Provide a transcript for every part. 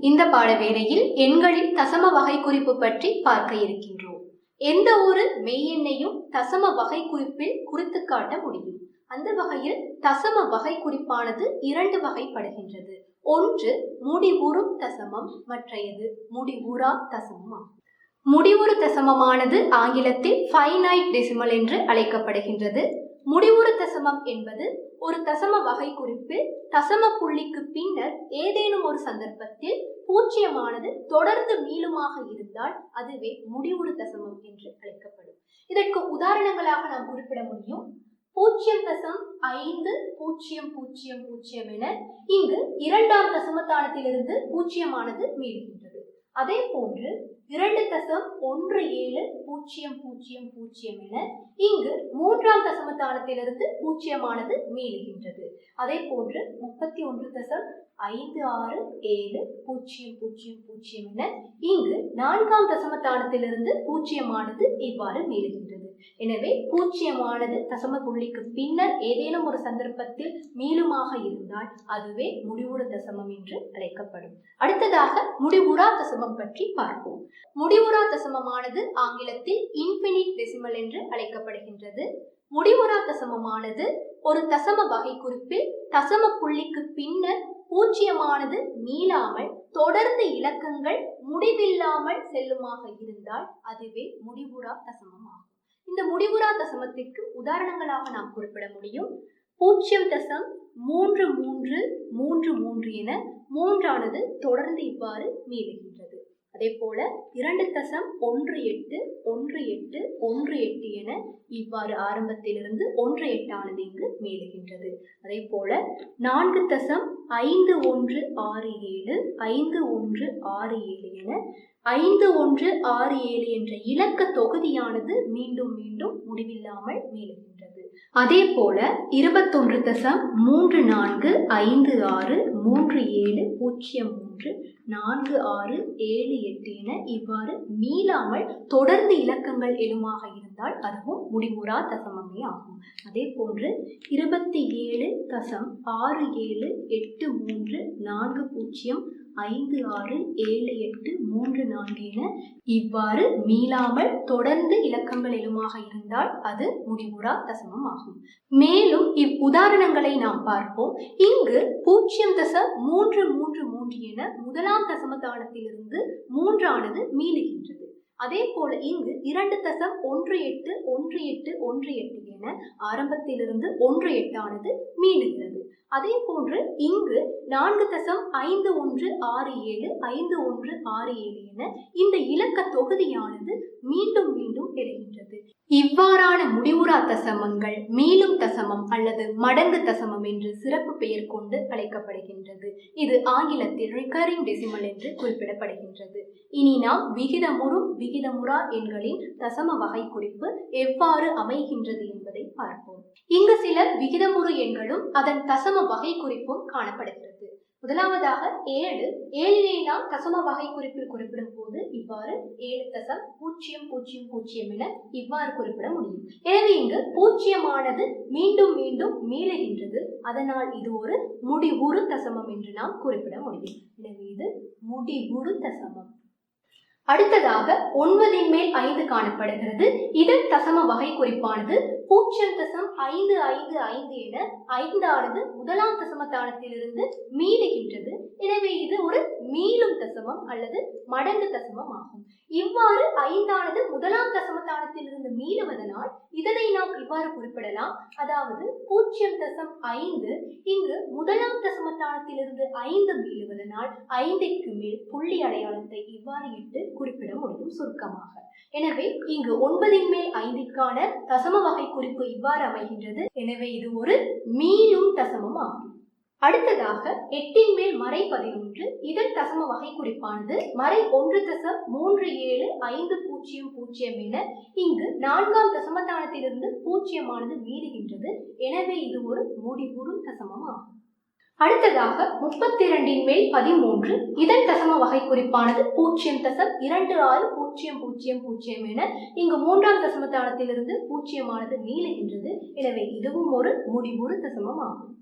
இந்த பாடவேளையில் எண்களின் தசம வகை குறிப்பு பற்றி பார்க்க இருக்கின்றோம். எந்த ஒரு மெய்யெண்ணையும் தசம வகை குறிப்பில் குறித்து காட்ட முடியும். அந்த வகையில் தசம வகை குறிப்பானது இரண்டு வகைப்படுகின்றது. ஒன்று முடிவுறும் தசமம், மற்றையது முடிவுறா தசமம். முடிவுறு தசமமானது ஆங்கிலத்தில் ஃபைனைட் டெசிமல் என்று அழைக்கப்படுகின்றது. முடிவுறு தசமம் என்பது ஒரு தசம வகை குறிப்பில் தசம புள்ளிக்கு பின்னர் ஏதேனும் ஒரு சந்தர்ப்பத்தில் பூஜ்ஜியமானது தொடர்ந்து மீளுமாக இருந்தால் அதுவே முடிவுறு தசமம் என்று அழைக்கப்படும். இதற்கு உதாரணங்களாக நாம் குறிப்பிட முடியும். 0.5000 என இங்கு இரண்டாம் தசமத்தானத்திலிருந்து பூஜ்ஜியமானது மீளுகின்றது. அதே போன்று 2.1700 என இங்கு மூன்றாம் தசமத்தானத்திலிருந்து பூஜ்ஜியமானது மீளுகின்றது. அதே போன்று 31.567000 என இங்கு நான்காம் தசமத்தானத்திலிருந்து பூஜ்ஜியமானது இவ்வாறு மீளுகின்றது. எனவே பூஜ்ஜியமானது தசம புள்ளிக்கு பின்னர் ஏதேனும் ஒரு சந்தர்ப்பத்தில் மீளுமாக இருந்தால் அதுவே முடிவுறு தசமம் என்று அழைக்கப்படும். அடுத்ததாக முடிவுறா தசமம் பற்றி பார்ப்போம். முடிவுறா தசமமானது ஆங்கிலத்தில் இன்ஃபினிட் டெசிமல் என்று அழைக்கப்படுகின்றது. முடிவுறா தசமமானது ஒரு தசம வகை குறிப்பில் தசம புள்ளிக்கு பின்னர் பூஜ்ஜியமானது மீளாமல் தொடர்ந்து இலக்கங்கள் முடிவில்லாமல் செல்லுமாக இருந்தால் அதுவே முடிவுறா தசமம் ஆகும். இந்த முடிவுறா தசமத்திற்கு உதாரணங்களாக நாம் குறிப்பிட முடியும். 0.3333 என மூன்றானது தொடர்ந்து இவ்வாறு மீளுகின்றது. அதே போல 2.1818 என இவ்வாறு ஆரம்பத்திலிருந்து 18 ஆனது இங்கு மீளுகின்றது. அதே போல 4.5167 என 5167 என்ற இலக்க தொகுதியானது மீண்டும் மீண்டும் முடிவில்லாமல் மீளுகின்றது. அதே போல 21.345373034678 என இவ்வாறு மீளாமல் தொடர்ந்து இலக்கங்கள் எழுமாக இருந்தால் அதுவும் முடிவுறா தசமமே ஆகும். அதே போன்று 27.678340567834 என இவ்வாறு மீளாமல் தொடர்ந்து இலக்கங்கள் எழுமாக இருந்தால் அது முடிவுறா தசமம் ஆகும். மேலும் உதாரணங்களை நாம் பார்ப்போம். இங்கு 0.333 என முதலாம் தசமத்தானத்திலிருந்து மூன்றானது மீளுகின்றது. அதே போல இங்கு 2.181818 என ஆரம்பத்திலிருந்து 18 ஆனது மீளுகிறது. அதே போன்று இங்கு 4.51675167 என இந்த இலக்க தொகுதியானது மீண்டும் மீண்டும் எழுகின்றது. இவ்வாறான முடிவுறா தசமங்கள் மீளும் தசமம் அல்லது மடங்கு தசமம் என்று சிறப்பு பெயர் கொண்டு அழைக்கப்படுகின்றது. இது ஆங்கிலத்தில் ரிகரிங் டெசிமல் என்று குறிப்பிடப்படுகின்றது. இனி நாம் விகிதமுறும் விகிதமுறா எண்களின் தசம வகை குறிப்பு எவ்வாறு அமைகின்றது என்பதை பார்ப்போம். இங்கு சில விகிதமுறு எண்களும் அதன் தசம வகை குறிப்பும் காணப்படுகிறது. முதலாவதாக 7 நாம் தசம வகை குறிப்பில் குறிப்பிடும் போது இவ்வாறு 7.000 என இவ்வாறு குறிப்பிட முடியும். எனவே இங்கு பூஜ்ஜியமானது மீண்டும் மீண்டும் மீளுகின்றது. அதனால் இது ஒரு முடிவுறு தசமம் என்று நாம் குறிப்பிட முடியும். எனவே இது முடிவுறு தசமம். அடுத்ததாக 9/5 காணப்படுகிறது. இதன் தசம வகை குறிப்பானது 0.555 என 5ஆனது முதலாம் தசமத்தானத்திலிருந்து மீளுகின்றது. எனவே இது ஒரு மீளும் தசமம் அல்லது மடங்கு தசமம் ஆகும். இவ்வாறு 5ஆனது முதலாம் தசமத்தானத்திலிருந்து மீளுவதனால் இதனை நாம் இவ்வாறு குறிப்பிடலாம். அதாவது 0.5 இங்கு முதலாம் தசமத்தானத்திலிருந்து 5 மீளுவதனால் 5க்கு மேல் புள்ளி அடையாளத்தை இவ்வாறு இட்டு குறிப்பிட முடியும் சுருக்கமாக. எனவே இங்கு 9/5க்கான தசம வகை குறிப்பு இவ்வாறு அமைகின்றது. எனவே இது ஒரு மீளும் தசமம் ஆகும். அடுத்ததாக 8/11 இதன் தசம வகை குறிப்பானது மறை 1.37500 என இங்கு நான்காம் தசமத்தானத்திலிருந்து பூஜ்ஜியமானது மீளுகின்றது. எனவே இது ஒரு முடிவுறு தசமம் ஆகும். அடுத்ததாக 32/13 இதன் தசம வகை குறிப்பானது 0.2600 என இங்கு மூன்றாம் தசமத்தானத்திலிருந்து பூஜ்ஜியமானது மீளுகின்றது. எனவே இதுவும் ஒரு முடிவுறு தசமம் ஆகும்.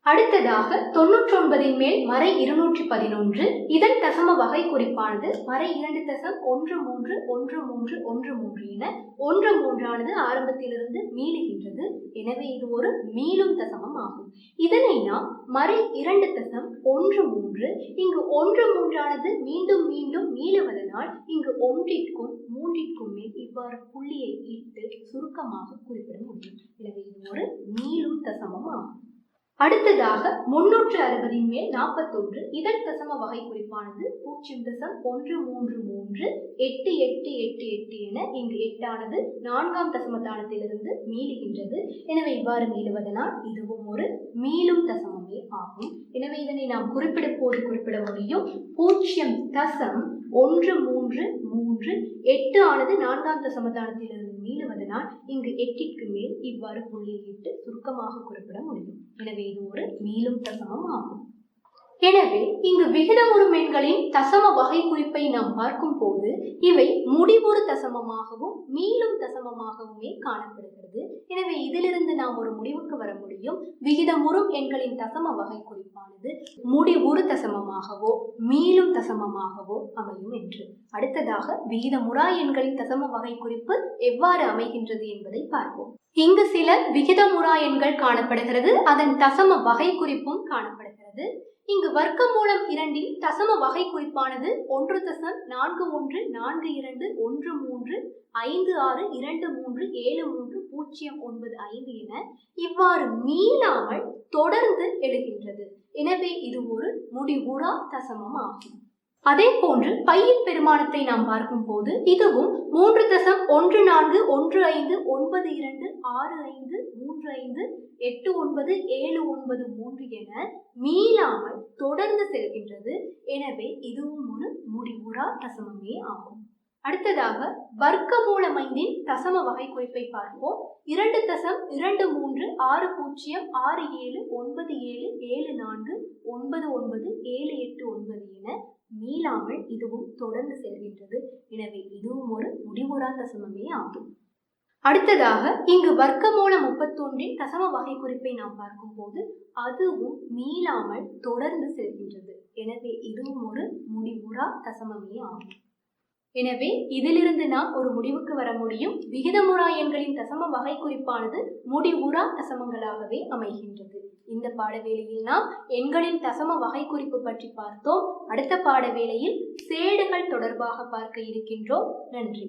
அடுத்ததாக 99 மேல் மறை 211 இதன் தசம வகை குறிப்பானது மறை 2.131313 என 13 ஆரம்பத்திலிருந்து மீளுகின்றது. எனவே இது ஒரு மீளும் தசமம் ஆகும். இதனை நாம் மறை 2.13 இங்கு 13 மீண்டும் மீண்டும் மீளுவதனால் இங்கு 1ற்கும் 3ற்கும் மேல் இவ்வாறு புள்ளியை இட்டு சுருக்கமாக குறிப்பிட முடியும். எனவே இது ஒரு மீளும் தசமம் ஆகும். அடுத்ததாக 360 மேல் 41 இதன் தசம வகை குறிப்பானது 0.1338888 என இங்கு 8 4ஆம் தசமத்தானத்திலிருந்து மீளுகின்றது. எனவே இவ்வாறு மீளுவதனால் இதுவும் ஒரு மீளும் தசமமே ஆகும். எனவே இதனை நாம் குறிப்பிட முடியும் 0.133 8 4ஆம் தசமத்தானத்திலிருந்து மீளுவதனால் இங்கு 8ற்கு மேல் இவ்வாறு புள்ளியிட்டு சுருக்கமாக குறிப்பிட முடியும். எனவே இது ஒரு மீளும் தசமம் ஆகும். எனவே இங்கு விகிதமுறு எண்களின் தசம வகை குறிப்பை நாம் பார்க்கும் போது இவை முடிவுறு தசமமாகவும் மீளும் தசமமாகவுமே காணப்படுகிறது. எனவே இதிலிருந்து நாம் ஒரு முடிவுக்கு வர முடியும். விகிதமுறும் எண்களின் தசம வகை குறிப்பானது முடிவுறு தசமமாகவோ மீளும் தசமமாகவோ அமையும் என்று. அடுத்ததாக விகிதமுறா எண்களின் தசம வகை குறிப்பு எவ்வாறு அமைகின்றது என்பதை பார்ப்போம். இங்கு சில விகிதமுறா எண்கள் காணப்படுகிறது. அதன் தசம வகை குறிப்பும் காணப்படுகிறது. இங்கு வர்க்கமூலம் 2 தசம வகை குறிப்பானது 1.42135623737309 என இவ்வாறு மீளாமல் தொடர்ந்து எழுகின்றது. எனவே இது ஒரு முடிவுறா தசமம் ஆகும். அதே போன்று பையின் பெருமானத்தை நாம் பார்க்கும் போது இதுவும் 3.14151526535398973 என மீளாமல் தொடர்ந்து செல்கின்றது. எனவே இதுவும் ஒரு முடிவுறா தசமமே ஆகும். அடுத்ததாக வர்க்கமூலம் 5 தசம வகை குறிப்பை பார்ப்போம். 2.23566797749978 என மீளாமல் இதுவும் தொடர்ந்து செல்கின்றது. எனவே இதுவும் ஒரு முடிவுறா தசமமே ஆகும். அடுத்ததாக இங்கு வர்க்கமூலம் 31 தசம வகை குறிப்பை நாம் பார்க்கும் போது அதுவும் மீளாமல் தொடர்ந்து செல்கின்றது. எனவே இதுவும் ஒரு முடிவுறா தசமமே ஆகும். எனவே இதிலிருந்து நாம் ஒரு முடிவுக்கு வர முடியும். விகிதமுறா எண்களின் தசம வகை குறிப்பானது முடிவுறா தசமங்களாகவே அமைகின்றது. இந்த பாடவேளையில் நாம் எண்களின் தசம வகை குறிப்பு பற்றி பார்த்தோம். அடுத்த பாடவேளையில் சேடுகள் தொடர்பாக பார்க்க இருக்கின்றோம். நன்றி.